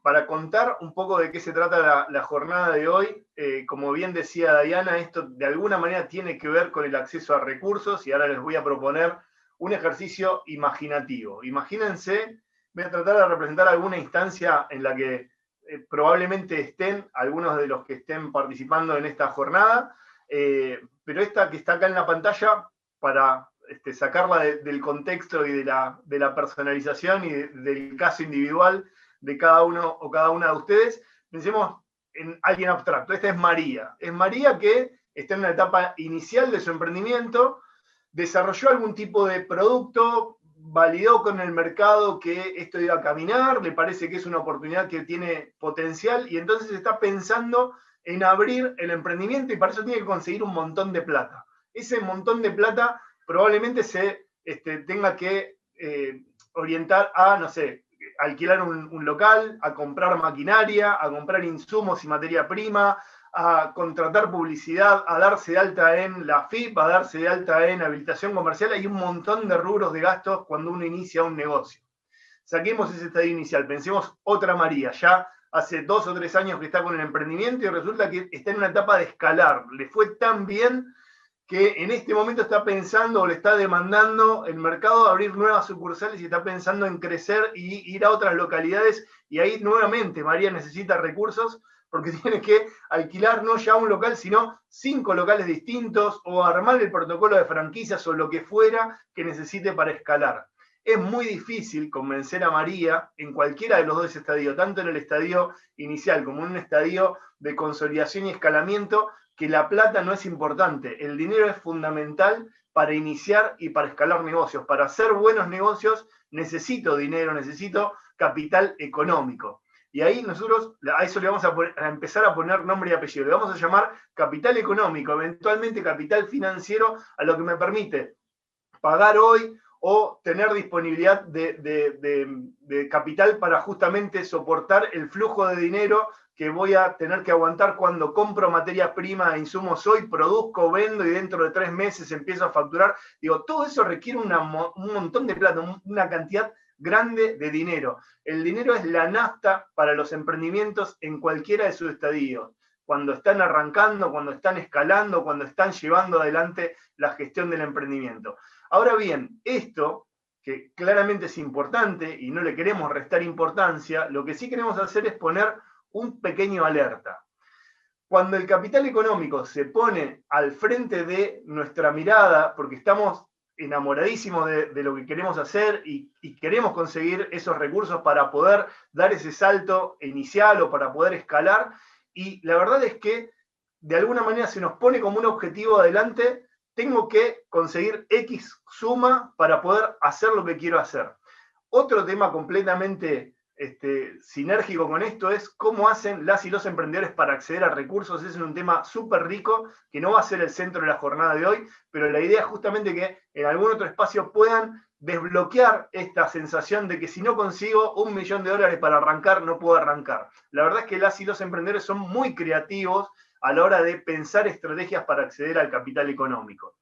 para contar un poco de qué se trata la jornada de hoy, como bien decía Diana, esto de alguna manera tiene que ver con el acceso a recursos y ahora les voy a proponer un ejercicio imaginativo. Imagínense, voy a tratar de representar alguna instancia en la que probablemente estén algunos de los que estén participando en esta jornada, pero esta que está acá en la pantalla, para sacarla del contexto y de la personalización y del caso individual de cada uno o cada una de ustedes, pensemos en alguien abstracto. Esta es María. Es María que está en una etapa inicial de su emprendimiento, desarrolló algún tipo de producto, validó con el mercado que esto iba a caminar, le parece que es una oportunidad que tiene potencial y entonces está pensando en abrir el emprendimiento y para eso tiene que conseguir un montón de plata. Ese montón de plata probablemente se tenga que orientar a, no sé, alquilar un local, a comprar maquinaria, a comprar insumos y materia prima, a contratar publicidad, a darse de alta en la FIP, a darse de alta en habilitación comercial. Hay un montón de rubros de gastos cuando uno inicia un negocio. Saquemos ese estadio inicial, pensemos otra María, ya hace 2 o 3 años que está con el emprendimiento y resulta que está en una etapa de escalar. Le fue tan bien que en este momento está pensando o le está demandando el mercado abrir nuevas sucursales y está pensando en crecer y ir a otras localidades. Y ahí nuevamente María necesita recursos porque tiene que alquilar no ya un local, sino 5 locales distintos o armar el protocolo de franquicias o lo que fuera que necesite para escalar. Es muy difícil convencer a María en cualquiera de los dos estadios, tanto en el estadio inicial como en un estadio de consolidación y escalamiento, que la plata no es importante. El dinero es fundamental para iniciar y para escalar negocios. Para hacer buenos negocios necesito dinero, necesito capital económico. Y ahí nosotros a eso le vamos a empezar a poner nombre y apellido. Le vamos a llamar capital económico, eventualmente capital financiero, a lo que me permite pagar hoy o tener disponibilidad de capital para justamente soportar el flujo de dinero que voy a tener que aguantar cuando compro materia prima e insumos hoy, produzco, vendo y dentro de 3 meses empiezo a facturar. Digo, todo eso requiere un montón de plata, una cantidad grande de dinero. El dinero es la nafta para los emprendimientos en cualquiera de sus estadios. Cuando están arrancando, cuando están escalando, cuando están llevando adelante la gestión del emprendimiento. Ahora bien, esto, que claramente es importante y no le queremos restar importancia, lo que sí queremos hacer es poner un pequeño alerta. Cuando el capital económico se pone al frente de nuestra mirada, porque estamos enamoradísimos de lo que queremos hacer y queremos conseguir esos recursos para poder dar ese salto inicial o para poder escalar, y la verdad es que de alguna manera se nos pone como un objetivo adelante, tengo que conseguir X suma para poder hacer lo que quiero hacer. Otro tema completamente sinérgico con esto es cómo hacen las y los emprendedores para acceder a recursos. Es un tema súper rico que no va a ser el centro de la jornada de hoy, pero la idea es justamente que en algún otro espacio puedan desbloquear esta sensación de que si no consigo $1.000.000 para arrancar, no puedo arrancar. La verdad es que las y los emprendedores son muy creativos a la hora de pensar estrategias para acceder al capital económico.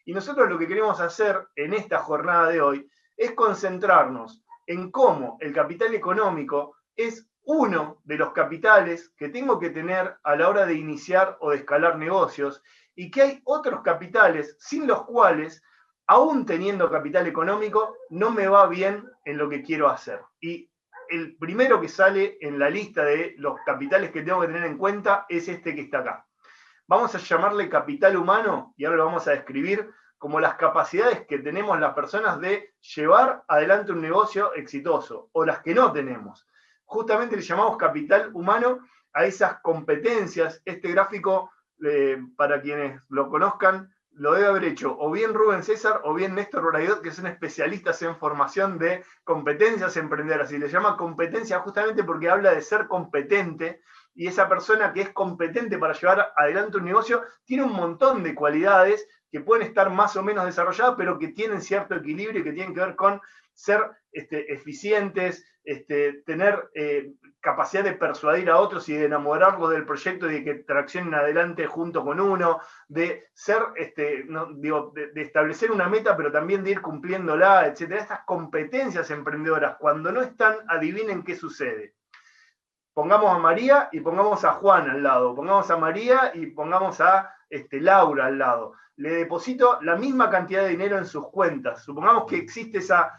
Y nosotros lo que queremos hacer en esta jornada de hoy es concentrarnos en cómo el capital económico es uno de los capitales que tengo que tener a la hora de iniciar o de escalar negocios y que hay otros capitales sin los cuales, aún teniendo capital económico, no me va bien en lo que quiero hacer. Y el primero que sale en la lista de los capitales que tengo que tener en cuenta es este que está acá. Vamos a llamarle capital humano y ahora lo vamos a describir como las capacidades que tenemos las personas de llevar adelante un negocio exitoso o las que no tenemos. Justamente le llamamos capital humano a esas competencias. Este gráfico, para quienes lo conozcan, lo debe haber hecho o bien Rubén César o bien Néstor Braidot, que son especialistas en formación de competencias emprendedoras. Y le llama competencia justamente porque habla de ser competente, y esa persona que es competente para llevar adelante un negocio tiene un montón de cualidades que pueden estar más o menos desarrolladas, pero que tienen cierto equilibrio y que tienen que ver con ser eficientes, tener capacidad de persuadir a otros y de enamorarlos del proyecto y de que traccionen adelante junto con uno, de ser, de establecer una meta, pero también de ir cumpliéndola, etcétera. Estas competencias emprendedoras, cuando no están, adivinen qué sucede. pongamos a María y pongamos a Juan al lado, pongamos a María y pongamos a Laura al lado. Le deposito la misma cantidad de dinero en sus cuentas. Supongamos que existe esa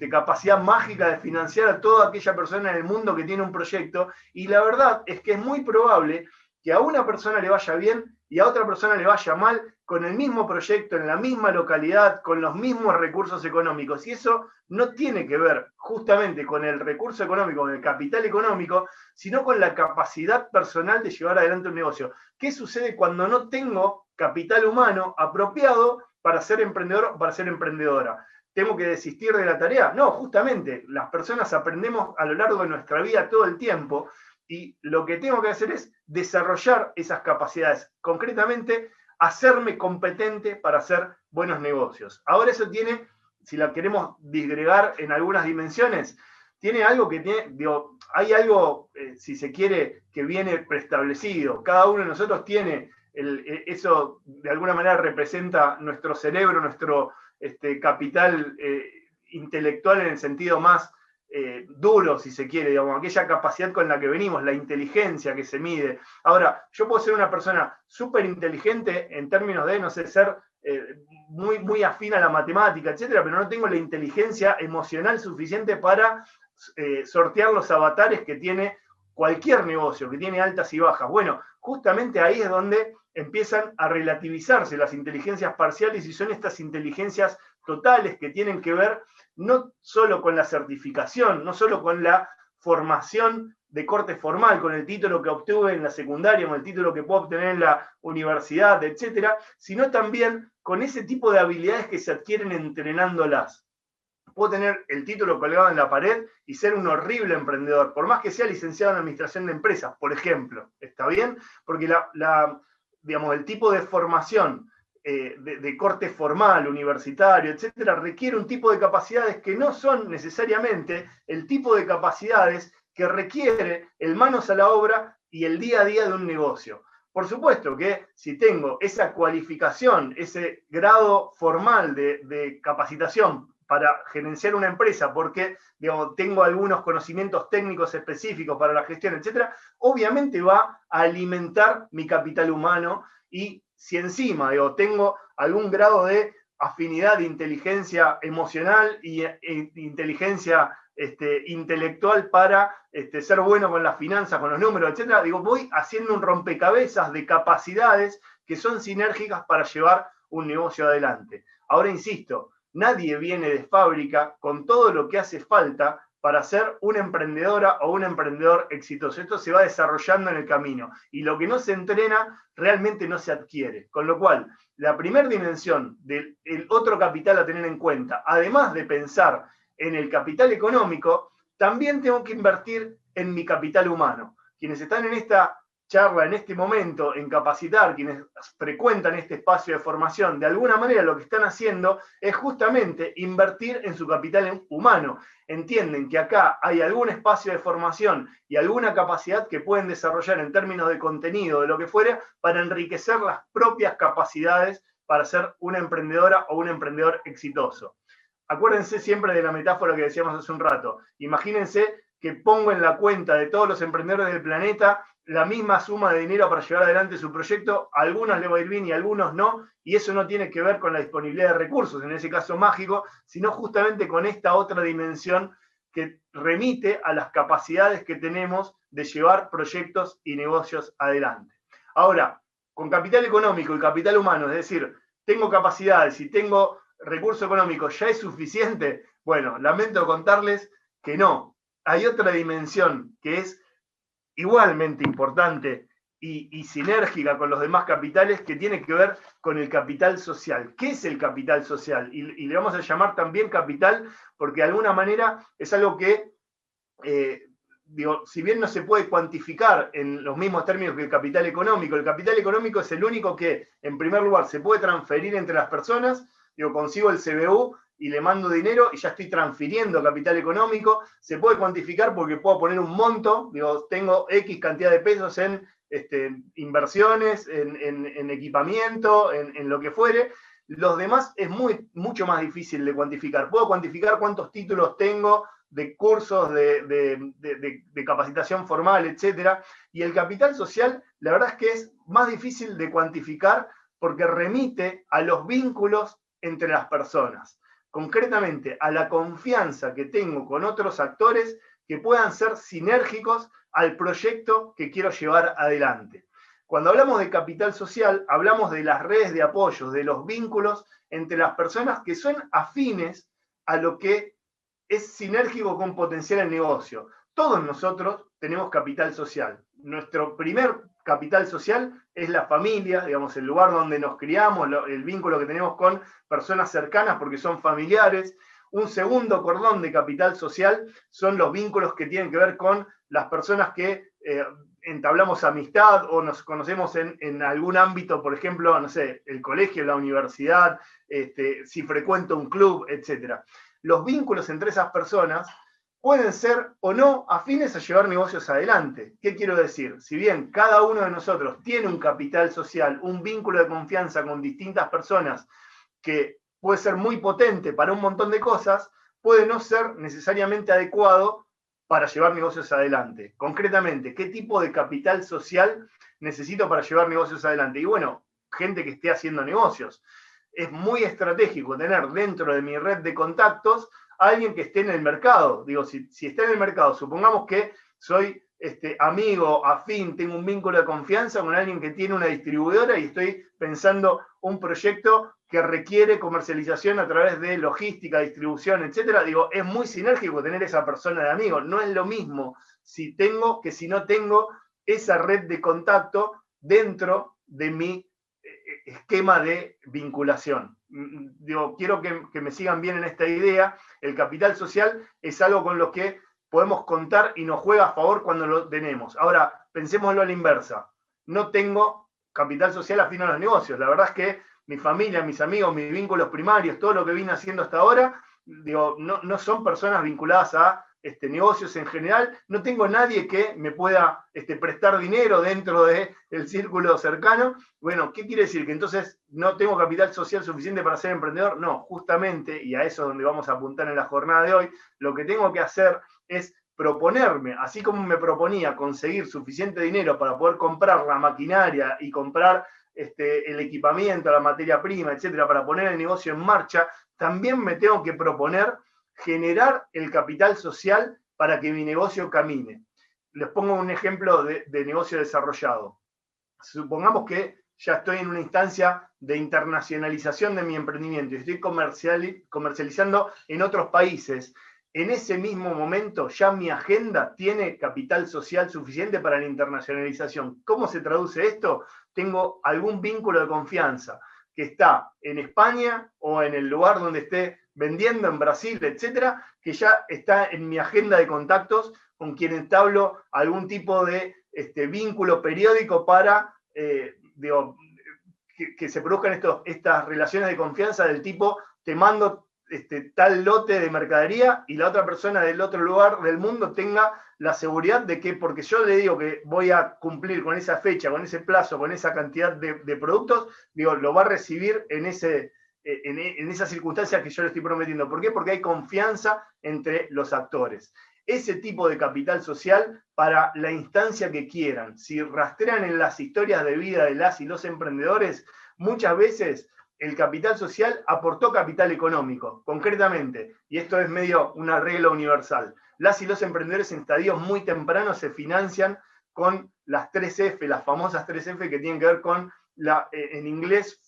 capacidad mágica de financiar a toda aquella persona en el mundo que tiene un proyecto, y la verdad es que es muy probable que a una persona le vaya bien y a otra persona le vaya mal con el mismo proyecto, en la misma localidad, con los mismos recursos económicos. Y eso no tiene que ver justamente con el recurso económico, con el capital económico, sino con la capacidad personal de llevar adelante un negocio. ¿Qué sucede cuando no tengo capital humano apropiado para ser emprendedor o para ser emprendedora? ¿Tengo que desistir de la tarea? No, justamente, las personas aprendemos a lo largo de nuestra vida todo el tiempo, y lo que tengo que hacer es desarrollar esas capacidades. Concretamente, hacerme competente para hacer buenos negocios. Ahora eso tiene, si la queremos disgregar en algunas dimensiones, tiene algo que tiene, digo, hay algo, si se quiere, que viene preestablecido. Cada uno de nosotros tiene, eso de alguna manera representa nuestro cerebro, nuestro capital intelectual en el sentido más duro, si se quiere, digamos, aquella capacidad con la que venimos, la inteligencia que se mide. Ahora, yo puedo ser una persona súper inteligente en términos de, no sé, ser muy, muy afín a la matemática, etcétera, pero no tengo la inteligencia emocional suficiente para sortear los avatares que tiene cualquier negocio, que tiene altas y bajas. Bueno, justamente ahí es donde empiezan a relativizarse las inteligencias parciales, y son estas inteligencias totales que tienen que ver no solo con la certificación, no solo con la formación de corte formal, con el título que obtuve en la secundaria, con el título que puedo obtener en la universidad, etcétera, sino también con ese tipo de habilidades que se adquieren entrenándolas. Puedo tener el título colgado en la pared y ser un horrible emprendedor, por más que sea licenciado en administración de empresas, por ejemplo. ¿Está bien? Porque digamos, el tipo de formación de corte formal, universitario, etcétera, requiere un tipo de capacidades que no son necesariamente el tipo de capacidades que requiere el manos a la obra y el día a día de un negocio. Por supuesto que si tengo esa cualificación, ese grado formal de capacitación para gerenciar una empresa, porque digamos, tengo algunos conocimientos técnicos específicos para la gestión, etcétera, obviamente va a alimentar mi capital humano. Y si encima tengo algún grado de afinidad de inteligencia emocional e inteligencia intelectual para ser bueno con las finanzas, con los números, etcétera, voy haciendo un rompecabezas de capacidades que son sinérgicas para llevar un negocio adelante. Ahora insisto, nadie viene de fábrica con todo lo que hace falta para ser una emprendedora o un emprendedor exitoso. Esto se va desarrollando en el camino, y lo que no se entrena realmente no se adquiere. Con lo cual, la primera dimensión del otro capital a tener en cuenta, además de pensar en el capital económico, también tengo que invertir en mi capital humano. Quienes están en esta charla en este momento en capacitar, quienes frecuentan este espacio de formación, de alguna manera lo que están haciendo es justamente invertir en su capital humano. Entienden que acá hay algún espacio de formación y alguna capacidad que pueden desarrollar en términos de contenido, de lo que fuera, para enriquecer las propias capacidades para ser una emprendedora o un emprendedor exitoso. Acuérdense siempre de la metáfora que decíamos hace un rato. Imagínense que pongo en la cuenta de todos los emprendedores del planeta la misma suma de dinero para llevar adelante su proyecto. A algunos les va a ir bien y a algunos no, y eso no tiene que ver con la disponibilidad de recursos, en ese caso mágico, sino justamente con esta otra dimensión que remite a las capacidades que tenemos de llevar proyectos y negocios adelante. Ahora, con capital económico y capital humano, es decir, tengo capacidades y tengo recurso económico, ¿ya es suficiente? Bueno, lamento contarles que no. Hay otra dimensión que es igualmente importante y sinérgica con los demás capitales, que tiene que ver con el capital social. ¿Qué es el capital social? Y le vamos a llamar también capital porque de alguna manera es algo que, si bien no se puede cuantificar en los mismos términos que el capital económico es el único que, en primer lugar, se puede transferir entre las personas. Consigo el CBU y le mando dinero y ya estoy transfiriendo capital económico. Se puede cuantificar porque puedo poner un monto, tengo X cantidad de pesos en inversiones, en equipamiento, en lo que fuere. Los demás es mucho más difícil de cuantificar. Puedo cuantificar cuántos títulos tengo de cursos de capacitación formal, etc. Y el capital social, la verdad es que es más difícil de cuantificar porque remite a los vínculos entre las personas, concretamente a la confianza que tengo con otros actores que puedan ser sinérgicos al proyecto que quiero llevar adelante. Cuando hablamos de capital social, hablamos de las redes de apoyo, de los vínculos entre las personas que son afines a lo que es sinérgico con potencial el negocio. Todos nosotros tenemos capital social. Nuestro primer capital social es la familia, digamos, el lugar donde nos criamos, el vínculo que tenemos con personas cercanas porque son familiares. Un segundo cordón de capital social son los vínculos que tienen que ver con las personas que entablamos amistad o nos conocemos en algún ámbito, por ejemplo, no sé, el colegio, la universidad, si frecuento un club, etc. Los vínculos entre esas personas pueden ser o no afines a llevar negocios adelante. ¿Qué quiero decir? Si bien cada uno de nosotros tiene un capital social, un vínculo de confianza con distintas personas que puede ser muy potente para un montón de cosas, puede no ser necesariamente adecuado para llevar negocios adelante. Concretamente, ¿qué tipo de capital social necesito para llevar negocios adelante? Y bueno, gente que esté haciendo negocios. Es muy estratégico tener dentro de mi red de contactos a alguien que esté en el mercado. Digo, si está en el mercado, supongamos que soy amigo, afín, tengo un vínculo de confianza con alguien que tiene una distribuidora y estoy pensando un proyecto que requiere comercialización a través de logística, distribución, etcétera. Digo, es muy sinérgico tener esa persona de amigo. No es lo mismo si tengo que si no tengo esa red de contacto dentro de mi esquema de vinculación. Digo, quiero que me sigan bien en esta idea. El capital social es algo con lo que podemos contar y nos juega a favor cuando lo tenemos. Ahora, pensémoslo a la inversa. No tengo capital social afín a los negocios. La verdad es que mi familia, mis amigos, mis vínculos primarios, todo lo que vine haciendo hasta ahora, digo, no son personas vinculadas a negocios en general. No tengo nadie que me pueda prestar dinero dentro del círculo cercano. Bueno, ¿qué quiere decir? ¿Que entonces no tengo capital social suficiente para ser emprendedor? No, justamente, y a eso es donde vamos a apuntar en la jornada de hoy, lo que tengo que hacer es proponerme, así como me proponía conseguir suficiente dinero para poder comprar la maquinaria y comprar el equipamiento, la materia prima, etcétera, para poner el negocio en marcha, también me tengo que proponer generar el capital social para que mi negocio camine. Les pongo un ejemplo de negocio desarrollado. Supongamos que ya estoy en una instancia de internacionalización de mi emprendimiento y estoy comercializando en otros países. En ese mismo momento ya mi agenda tiene capital social suficiente para la internacionalización. ¿Cómo se traduce esto? Tengo algún vínculo de confianza que está en España o en el lugar donde esté vendiendo, en Brasil, etcétera, que ya está en mi agenda de contactos con quien entablo algún tipo de vínculo periódico para que se produzcan estas relaciones de confianza del tipo, te mando tal lote de mercadería y la otra persona del otro lugar del mundo tenga la seguridad de que porque yo le digo que voy a cumplir con esa fecha, con ese plazo, con esa cantidad de productos, digo, lo va a recibir en esa circunstancia que yo le estoy prometiendo. ¿Por qué? Porque hay confianza entre los actores. Ese tipo de capital social para la instancia que quieran. Si rastrean en las historias de vida de las y los emprendedores, muchas veces el capital social aportó capital económico, concretamente, y esto es medio una regla universal. Las y los emprendedores en estadios muy tempranos se financian con las 3F, las famosas 3F que tienen que ver con, en inglés,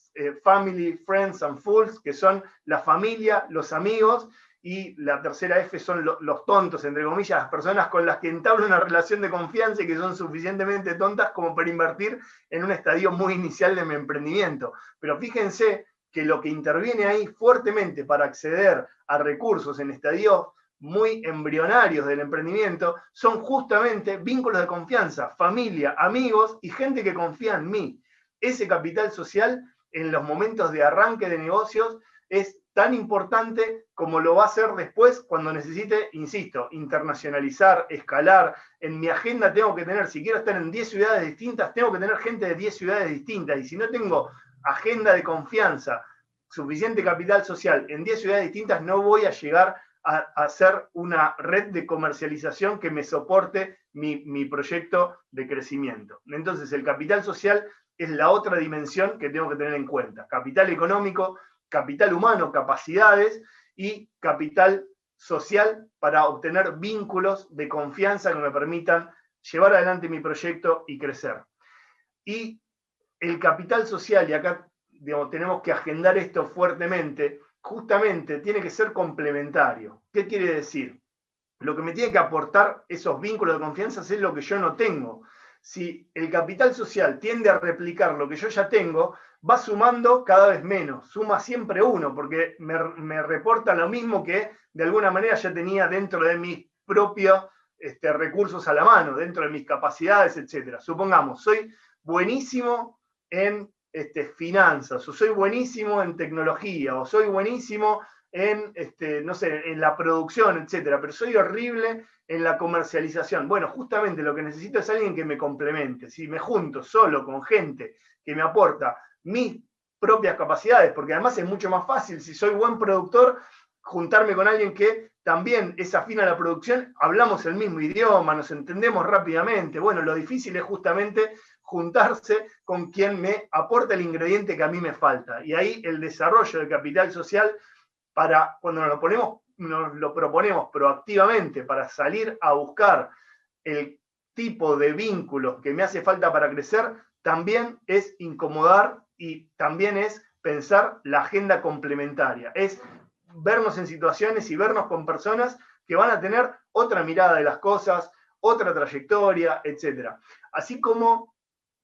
Family, Friends and Fools, que son la familia, los amigos, y la tercera F son los tontos, entre comillas, las personas con las que entablo una relación de confianza y que son suficientemente tontas como para invertir en un estadio muy inicial de mi emprendimiento. Pero fíjense que lo que interviene ahí fuertemente para acceder a recursos en estadios muy embrionarios del emprendimiento son justamente vínculos de confianza, familia, amigos y gente que confía en mí. Ese capital social en los momentos de arranque de negocios es tan importante como lo va a ser después cuando necesite, insisto, internacionalizar, escalar. En mi agenda tengo que tener, si quiero estar en 10 ciudades distintas, tengo que tener gente de 10 ciudades distintas. Y si no tengo agenda de confianza, suficiente capital social en 10 ciudades distintas, no voy a llegar a hacer una red de comercialización que me soporte mi proyecto de crecimiento. Entonces, el capital social es la otra dimensión que tengo que tener en cuenta. Capital económico, capital humano, capacidades, y capital social para obtener vínculos de confianza que me permitan llevar adelante mi proyecto y crecer. Y el capital social, y acá digamos, tenemos que agendar esto fuertemente, justamente tiene que ser complementario. ¿Qué quiere decir? Lo que me tiene que aportar esos vínculos de confianza es lo que yo no tengo. Si el capital social tiende a replicar lo que yo ya tengo, va sumando cada vez menos, suma siempre uno, porque me reporta lo mismo que de alguna manera ya tenía dentro de mis propios recursos a la mano, dentro de mis capacidades, etc. Supongamos, soy buenísimo en finanzas, o soy buenísimo en tecnología, o soy buenísimo en, no sé, en la producción, etcétera, pero soy horrible en la comercialización. Bueno, justamente lo que necesito es alguien que me complemente. Si me junto solo con gente que me aporta mis propias capacidades, porque además es mucho más fácil, si soy buen productor, juntarme con alguien que también es afín a la producción, hablamos el mismo idioma, nos entendemos rápidamente. Bueno, lo difícil es justamente juntarse con quien me aporta el ingrediente que a mí me falta. Y ahí el desarrollo del capital social, para cuando nos lo proponemos proactivamente para salir a buscar el tipo de vínculos que me hace falta para crecer, también es incomodar y también es pensar la agenda complementaria. Es vernos en situaciones y vernos con personas que van a tener otra mirada de las cosas, otra trayectoria, etc. Así como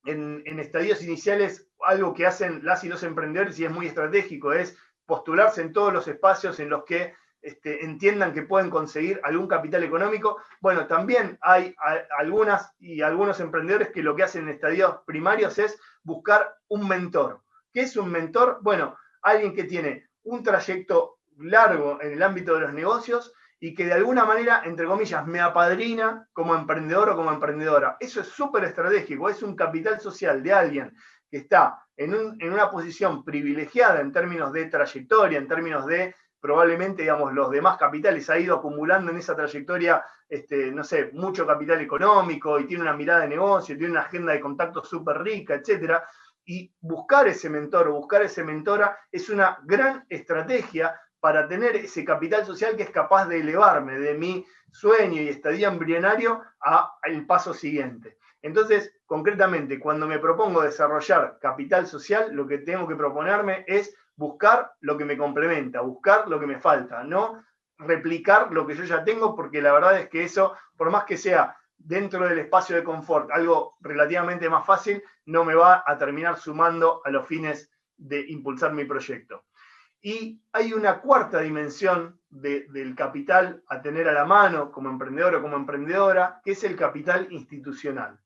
en estadios iniciales, algo que hacen las y los emprendedores y es muy estratégico, es postularse en todos los espacios en los que entiendan que pueden conseguir algún capital económico. Bueno, también hay algunas y algunos emprendedores que lo que hacen en estadios primarios es buscar un mentor. ¿Qué es un mentor? Bueno, alguien que tiene un trayecto largo en el ámbito de los negocios y que de alguna manera, entre comillas, me apadrina como emprendedor o como emprendedora. Eso es súper estratégico, es un capital social de alguien que está en una posición privilegiada en términos de trayectoria, en términos de probablemente, digamos, los demás capitales ha ido acumulando en esa trayectoria, no sé, mucho capital económico y tiene una mirada de negocio, tiene una agenda de contactos súper rica, etcétera. Y buscar ese mentor o buscar esa mentora es una gran estrategia para tener ese capital social que es capaz de elevarme de mi sueño y estadía embrionario al paso siguiente. Entonces, concretamente, cuando me propongo desarrollar capital social, lo que tengo que proponerme es buscar lo que me complementa, buscar lo que me falta, no replicar lo que yo ya tengo, porque la verdad es que eso, por más que sea dentro del espacio de confort, algo relativamente más fácil, no me va a terminar sumando a los fines de impulsar mi proyecto. Y hay una cuarta dimensión del capital a tener a la mano como emprendedor o como emprendedora, que es el capital institucional.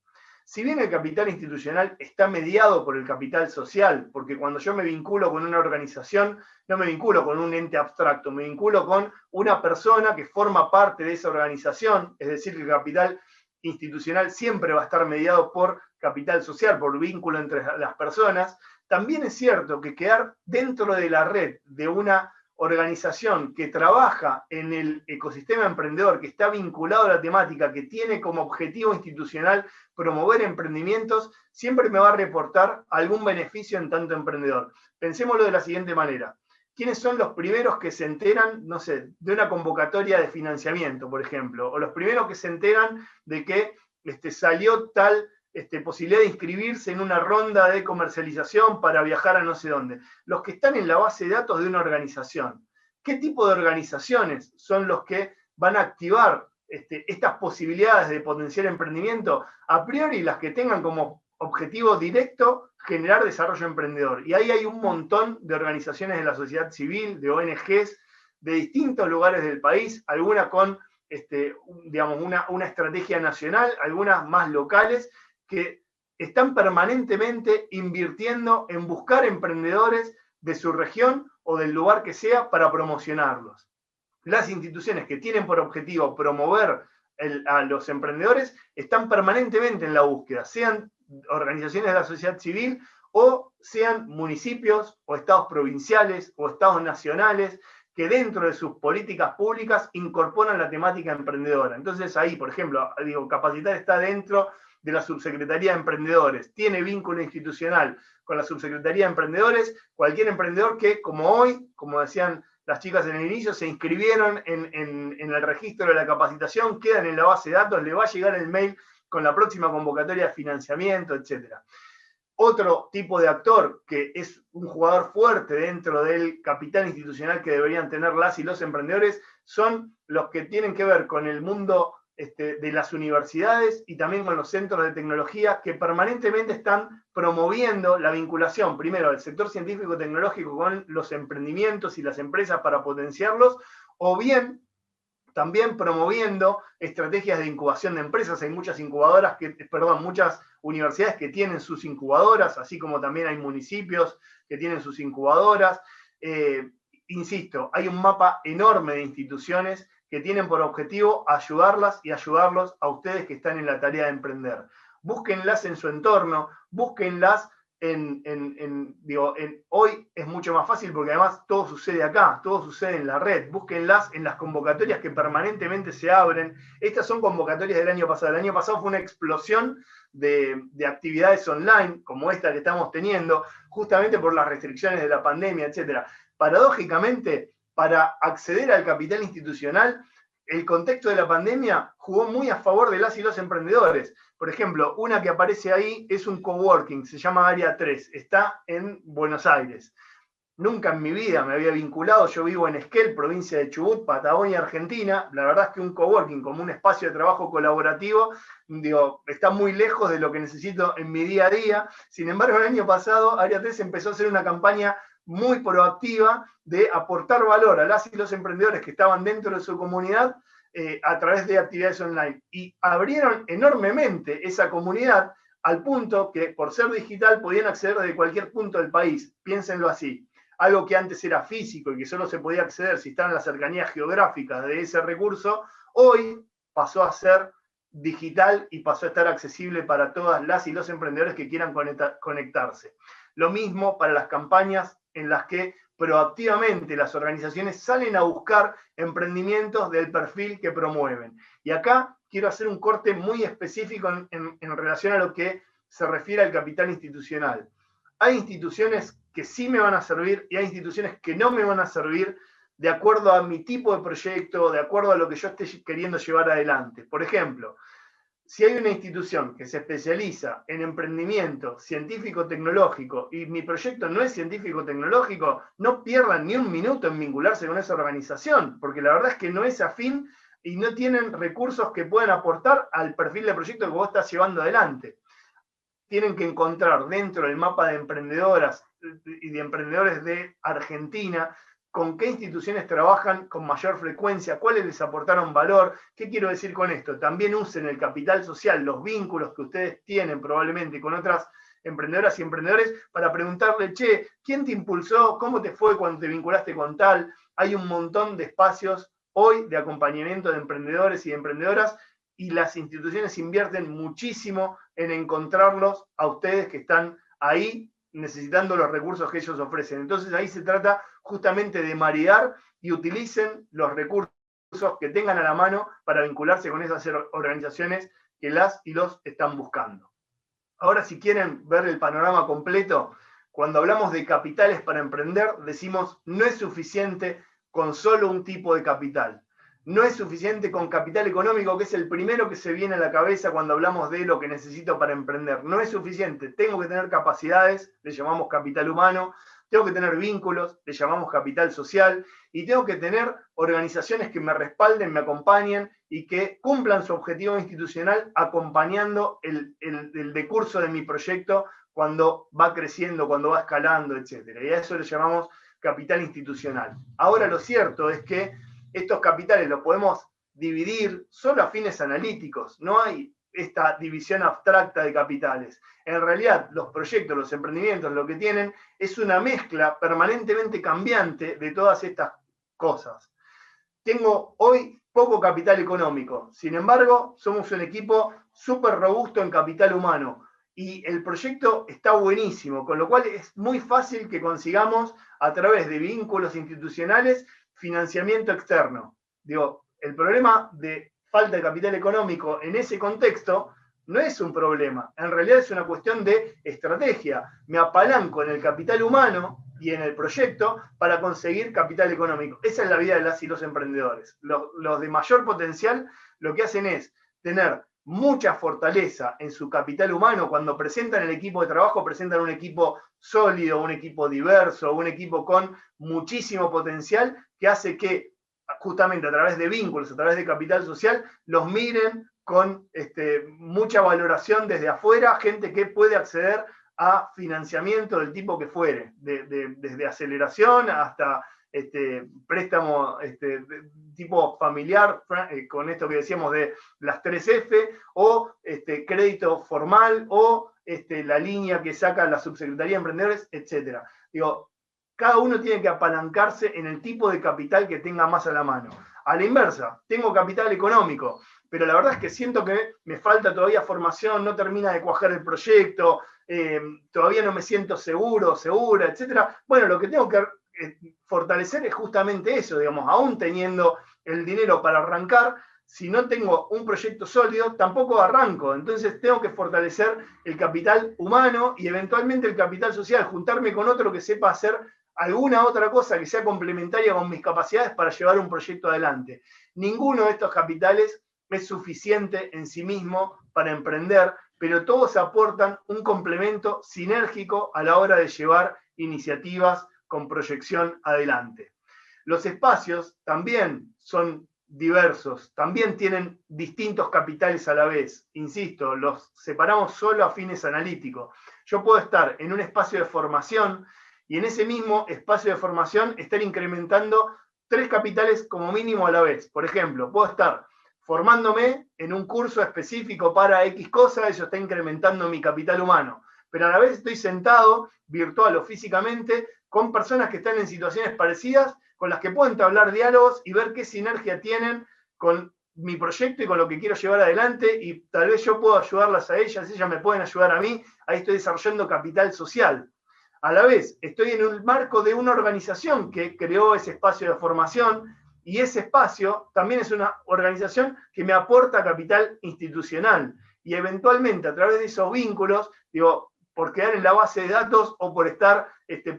Si bien el capital institucional está mediado por el capital social, porque cuando yo me vinculo con una organización, no me vinculo con un ente abstracto, me vinculo con una persona que forma parte de esa organización, es decir, que el capital institucional siempre va a estar mediado por capital social, por vínculo entre las personas. También es cierto que quedar dentro de la red de una organización que trabaja en el ecosistema emprendedor, que está vinculado a la temática, que tiene como objetivo institucional promover emprendimientos, siempre me va a reportar algún beneficio en tanto emprendedor. Pensémoslo de la siguiente manera. ¿Quiénes son los primeros que se enteran, no sé, de una convocatoria de financiamiento, por ejemplo? O los primeros que se enteran de que salió tal posibilidad de inscribirse en una ronda de comercialización para viajar a no sé dónde. Los que están en la base de datos de una organización. ¿Qué tipo de organizaciones son los que van a activar estas posibilidades de potenciar emprendimiento? A priori, las que tengan como objetivo directo generar desarrollo emprendedor. Y ahí hay un montón de organizaciones de la sociedad civil, de ONGs, de distintos lugares del país, algunas con digamos, una estrategia nacional, algunas más locales, que están permanentemente invirtiendo en buscar emprendedores de su región o del lugar que sea para promocionarlos. Las instituciones que tienen por objetivo promover a los emprendedores están permanentemente en la búsqueda, sean organizaciones de la sociedad civil o sean municipios o estados provinciales o estados nacionales que dentro de sus políticas públicas incorporan la temática emprendedora. Entonces ahí, por ejemplo, digo, Capacitar está dentro de la Subsecretaría de Emprendedores, tiene vínculo institucional con la Subsecretaría de Emprendedores, cualquier emprendedor que, como hoy, como decían las chicas en el inicio, se inscribieron en el registro de la capacitación, quedan en la base de datos, le va a llegar el mail con la próxima convocatoria de financiamiento, etc. Otro tipo de actor que es un jugador fuerte dentro del capital institucional que deberían tener las y los emprendedores son los que tienen que ver con el mundo de las universidades y también con los centros de tecnología que permanentemente están promoviendo la vinculación, primero, del sector científico-tecnológico con los emprendimientos y las empresas para potenciarlos, o bien también promoviendo estrategias de incubación de empresas. Hay muchas incubadoras, muchas universidades que tienen sus incubadoras, así como también hay municipios que tienen sus incubadoras. Insisto, hay un mapa enorme de instituciones que tienen por objetivo ayudarlas y ayudarlos a ustedes que están en la tarea de emprender. Búsquenlas en su entorno, búsquenlas hoy es mucho más fácil porque además todo sucede acá, todo sucede en la red. Búsquenlas en las convocatorias que permanentemente se abren. Estas son convocatorias del año pasado. El año pasado fue una explosión de actividades online, como esta que estamos teniendo, justamente por las restricciones de la pandemia, etc. Paradójicamente, para acceder al capital institucional, el contexto de la pandemia jugó muy a favor de las y los emprendedores. Por ejemplo, una que aparece ahí es un coworking, se llama Área 3, está en Buenos Aires. Nunca en mi vida me había vinculado, yo vivo en Esquel, provincia de Chubut, Patagonia, Argentina. La verdad es que un coworking como un espacio de trabajo colaborativo, está muy lejos de lo que necesito en mi día a día. Sin embargo, el año pasado Área 3 empezó a hacer una campaña muy proactiva de aportar valor a las y los emprendedores que estaban dentro de su comunidad a través de actividades online. Y abrieron enormemente esa comunidad al punto que, por ser digital, podían acceder desde cualquier punto del país. Piénsenlo así. Algo que antes era físico y que solo se podía acceder si estaban en las cercanías geográficas de ese recurso, hoy pasó a ser digital y pasó a estar accesible para todas las y los emprendedores que quieran conectarse. Lo mismo para las campañas en las que proactivamente las organizaciones salen a buscar emprendimientos del perfil que promueven. Y acá quiero hacer un corte muy específico en relación a lo que se refiere al capital institucional. Hay instituciones que sí me van a servir y hay instituciones que no me van a servir de acuerdo a mi tipo de proyecto, de acuerdo a lo que yo esté queriendo llevar adelante. Por ejemplo, si hay una institución que se especializa en emprendimiento científico-tecnológico y mi proyecto no es científico-tecnológico, no pierdan ni un minuto en vincularse con esa organización, porque la verdad es que no es afín y no tienen recursos que puedan aportar al perfil de proyecto que vos estás llevando adelante. Tienen que encontrar dentro del mapa de emprendedoras y de emprendedores de Argentina con qué instituciones trabajan con mayor frecuencia, cuáles les aportaron valor. ¿Qué quiero decir con esto? También usen el capital social, los vínculos que ustedes tienen probablemente con otras emprendedoras y emprendedores para preguntarle, che, ¿quién te impulsó? ¿Cómo te fue cuando te vinculaste con tal? Hay un montón de espacios hoy de acompañamiento de emprendedores y de emprendedoras y las instituciones invierten muchísimo en encontrarlos a ustedes que están ahí necesitando los recursos que ellos ofrecen. Entonces ahí se trata justamente de maridar y utilicen los recursos que tengan a la mano para vincularse con esas organizaciones que las y los están buscando. Ahora, si quieren ver el panorama completo, cuando hablamos de capitales para emprender, decimos no es suficiente con solo un tipo de capital. No es suficiente con capital económico, que es el primero que se viene a la cabeza cuando hablamos de lo que necesito para emprender. No es suficiente. Tengo que tener capacidades, le llamamos capital humano, tengo que tener vínculos, le llamamos capital social, y tengo que tener organizaciones que me respalden, me acompañen y que cumplan su objetivo institucional acompañando el decurso de mi proyecto cuando va creciendo, cuando va escalando, etc. Y a eso le llamamos capital institucional. Ahora lo cierto es que estos capitales los podemos dividir solo a fines analíticos, no hay esta división abstracta de capitales. En realidad, los proyectos, los emprendimientos, lo que tienen es una mezcla permanentemente cambiante de todas estas cosas. Tengo hoy poco capital económico, sin embargo, somos un equipo súper robusto en capital humano y el proyecto está buenísimo, con lo cual es muy fácil que consigamos a través de vínculos institucionales financiamiento externo. Digo, el problema de falta de capital económico en ese contexto no es un problema, en realidad es una cuestión de estrategia. Me apalanco en el capital humano y en el proyecto para conseguir capital económico. Esa es la vida de las y los emprendedores. Los de mayor potencial lo que hacen es tener mucha fortaleza en su capital humano. Cuando presentan el equipo de trabajo, presentan un equipo sólido, un equipo diverso, un equipo con muchísimo potencial que hace que justamente a través de vínculos, a través de capital social, los miren con mucha valoración desde afuera, gente que puede acceder a financiamiento del tipo que fuere, desde aceleración hasta préstamo tipo familiar, con esto que decíamos de las 3F, o crédito formal, o la línea que saca la Subsecretaría de Emprendedores, etc. Digo, cada uno tiene que apalancarse en el tipo de capital que tenga más a la mano. A la inversa, tengo capital económico, pero la verdad es que siento que me falta todavía formación, no termina de cuajar el proyecto, todavía no me siento seguro, segura, etc. Bueno, lo que tengo que fortalecer es justamente eso, digamos, aún teniendo el dinero para arrancar, si no tengo un proyecto sólido, tampoco arranco. Entonces tengo que fortalecer el capital humano y eventualmente el capital social, juntarme con otro que sepa hacer alguna otra cosa que sea complementaria con mis capacidades para llevar un proyecto adelante. Ninguno de estos capitales es suficiente en sí mismo para emprender, pero todos aportan un complemento sinérgico a la hora de llevar iniciativas con proyección adelante. Los espacios también son diversos, también tienen distintos capitales a la vez. Insisto, los separamos solo a fines analíticos. Yo puedo estar en un espacio de formación y en ese mismo espacio de formación estar incrementando 3 capitales como mínimo a la vez. Por ejemplo, puedo estar formándome en un curso específico para X cosa, eso está incrementando mi capital humano. Pero a la vez estoy sentado, virtual o físicamente, con personas que están en situaciones parecidas, con las que puedo entablar diálogos y ver qué sinergia tienen con mi proyecto y con lo que quiero llevar adelante, y tal vez yo puedo ayudarlas a ellas me pueden ayudar a mí, ahí estoy desarrollando capital social. A la vez, estoy en un marco de una organización que creó ese espacio de formación, y ese espacio también es una organización que me aporta capital institucional. Y eventualmente, a través de esos vínculos, digo, por quedar en la base de datos o por estar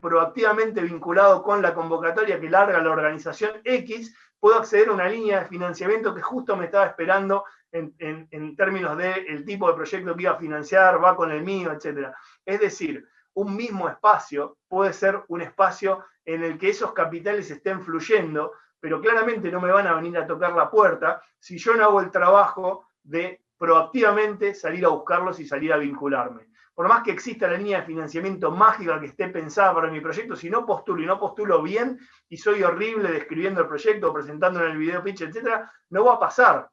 proactivamente vinculado con la convocatoria que larga la organización X, puedo acceder a una línea de financiamiento que justo me estaba esperando en términos del tipo de proyecto que iba a financiar, va con el mío, etc. Es decir, un mismo espacio puede ser un espacio en el que esos capitales estén fluyendo, pero claramente no me van a venir a tocar la puerta si yo no hago el trabajo de proactivamente salir a buscarlos y salir a vincularme. Por más que exista la línea de financiamiento mágica que esté pensada para mi proyecto, si no postulo y no postulo bien y soy horrible describiendo el proyecto, presentándolo en el video pitch, etc., no va a pasar.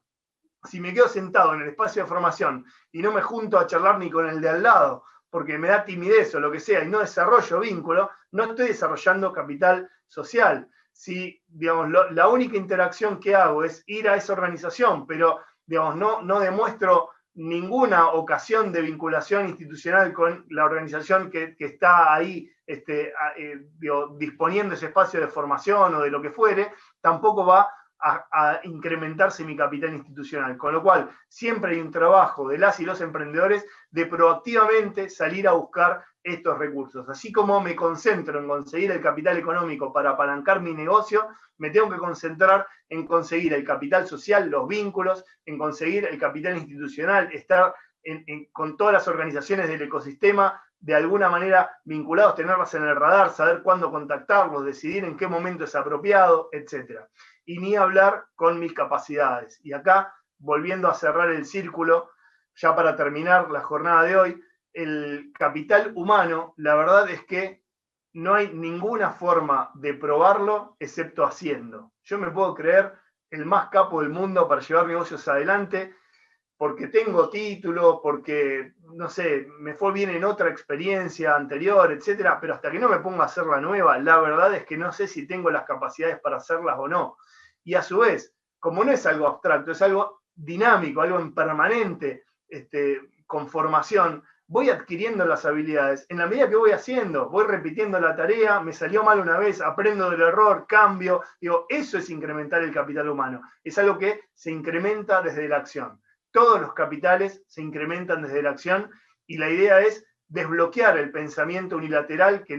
Si me quedo sentado en el espacio de formación y no me junto a charlar ni con el de al lado, porque me da timidez o lo que sea, y no desarrollo vínculo, no estoy desarrollando capital social. Si, digamos, la única interacción que hago es ir a esa organización, pero, digamos, no demuestro ninguna ocasión de vinculación institucional con la organización que está ahí disponiendo ese espacio de formación o de lo que fuere, tampoco va a incrementarse mi capital institucional. Con lo cual, siempre hay un trabajo de las y los emprendedores de proactivamente salir a buscar estos recursos. Así como me concentro en conseguir el capital económico para apalancar mi negocio, me tengo que concentrar en conseguir el capital social, los vínculos, en conseguir el capital institucional, estar con todas las organizaciones del ecosistema de alguna manera vinculados, tenerlas en el radar, saber cuándo contactarlos, decidir en qué momento es apropiado, etc. Y ni hablar con mis capacidades. Y acá, volviendo a cerrar el círculo, ya para terminar la jornada de hoy, el capital humano, la verdad es que no hay ninguna forma de probarlo excepto haciendo. Yo me puedo creer el más capo del mundo para llevar negocios adelante, porque tengo título, porque, no sé, me fue bien en otra experiencia anterior, etcétera, pero hasta que no me ponga a hacer la nueva, la verdad es que no sé si tengo las capacidades para hacerlas o no. Y a su vez, como no es algo abstracto, es algo dinámico, algo en permanente con formación, voy adquiriendo las habilidades en la medida que voy haciendo, voy repitiendo la tarea, me salió mal una vez, aprendo del error, cambio, digo, eso es incrementar el capital humano, es algo que se incrementa desde la acción. Todos los capitales se incrementan desde la acción y la idea es desbloquear el pensamiento unilateral que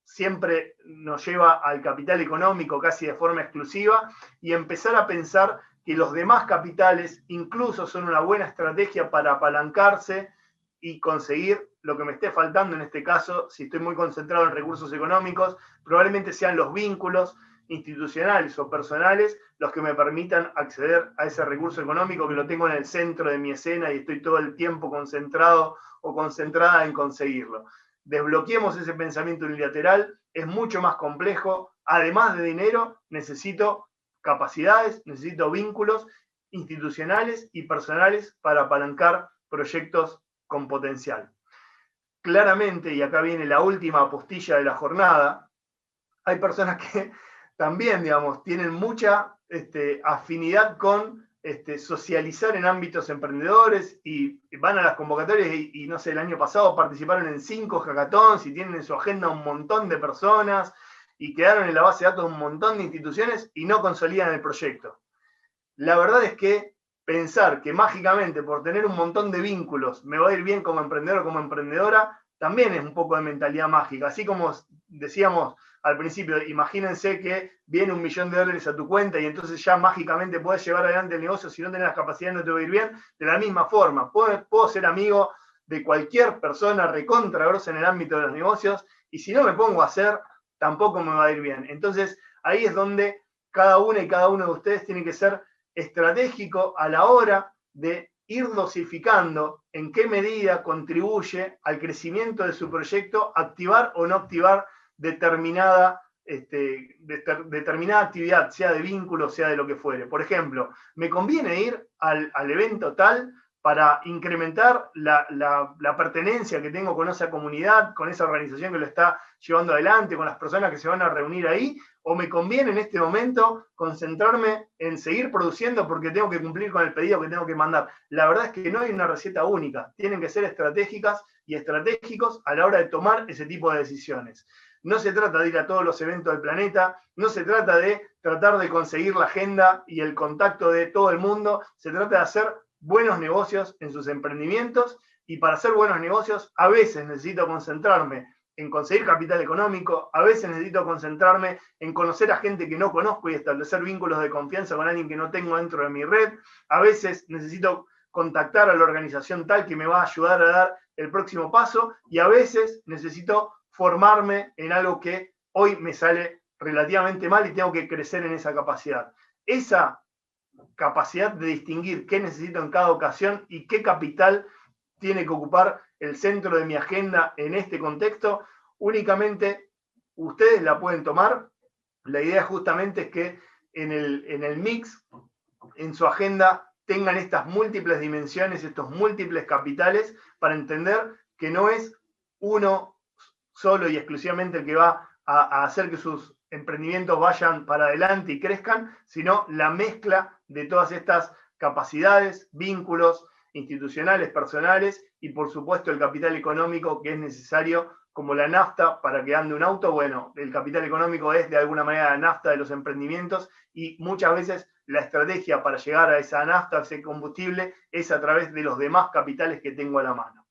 siempre nos lleva al capital económico casi de forma exclusiva y empezar a pensar que los demás capitales incluso son una buena estrategia para apalancarse y conseguir lo que me esté faltando en este caso. Si estoy muy concentrado en recursos económicos, probablemente sean los vínculos institucionales o personales los que me permitan acceder a ese recurso económico que lo tengo en el centro de mi escena y estoy todo el tiempo concentrado o concentrada en conseguirlo. Desbloqueemos ese pensamiento unilateral, es mucho más complejo. Además de dinero, necesito capacidades, necesito vínculos institucionales y personales para apalancar proyectos con potencial. Claramente, y acá viene la última apostilla de la jornada, hay personas que también, digamos, tienen mucha afinidad con socializar en ámbitos emprendedores y van a las convocatorias y no sé, el año pasado participaron en 5 hackathons y tienen en su agenda un montón de personas y quedaron en la base de datos un montón de instituciones y no consolidan el proyecto. La verdad es que pensar que mágicamente por tener un montón de vínculos me va a ir bien como emprendedor o como emprendedora, también es un poco de mentalidad mágica. Así como decíamos al principio, imagínense que viene $1 millón a tu cuenta y entonces ya mágicamente puedes llevar adelante el negocio, si no tenés las capacidades no te va a ir bien. De la misma forma, puedo ser amigo de cualquier persona recontra grosa en el ámbito de los negocios y si no me pongo a hacer, tampoco me va a ir bien. Entonces, ahí es donde cada una y cada uno de ustedes tiene que ser estratégico a la hora de ir dosificando en qué medida contribuye al crecimiento de su proyecto activar o no activar determinada actividad, sea de vínculo, sea de lo que fuere. Por ejemplo, ¿me conviene ir al evento tal para incrementar la pertenencia que tengo con esa comunidad, con esa organización que lo está llevando adelante, con las personas que se van a reunir ahí? ¿O me conviene en este momento concentrarme en seguir produciendo porque tengo que cumplir con el pedido que tengo que mandar? La verdad es que no hay una receta única. Tienen que ser estratégicas y estratégicos a la hora de tomar ese tipo de decisiones. No se trata de ir a todos los eventos del planeta, no se trata de tratar de conseguir la agenda y el contacto de todo el mundo, se trata de hacer buenos negocios en sus emprendimientos y para hacer buenos negocios a veces necesito concentrarme en conseguir capital económico, a veces necesito concentrarme en conocer a gente que no conozco y establecer vínculos de confianza con alguien que no tengo dentro de mi red, a veces necesito contactar a la organización tal que me va a ayudar a dar el próximo paso y a veces necesito formarme en algo que hoy me sale relativamente mal y tengo que crecer en esa capacidad. Esa capacidad de distinguir qué necesito en cada ocasión y qué capital tiene que ocupar el centro de mi agenda en este contexto, únicamente ustedes la pueden tomar. La idea justamente es que en el mix, en su agenda, tengan estas múltiples dimensiones, estos múltiples capitales, para entender que no es uno solo y exclusivamente el que va a hacer que sus emprendimientos vayan para adelante y crezcan, sino la mezcla de todas estas capacidades, vínculos institucionales, personales y por supuesto el capital económico que es necesario como la nafta para que ande un auto. Bueno, el capital económico es de alguna manera la nafta de los emprendimientos y muchas veces la estrategia para llegar a esa nafta, a ese combustible, es a través de los demás capitales que tengo a la mano.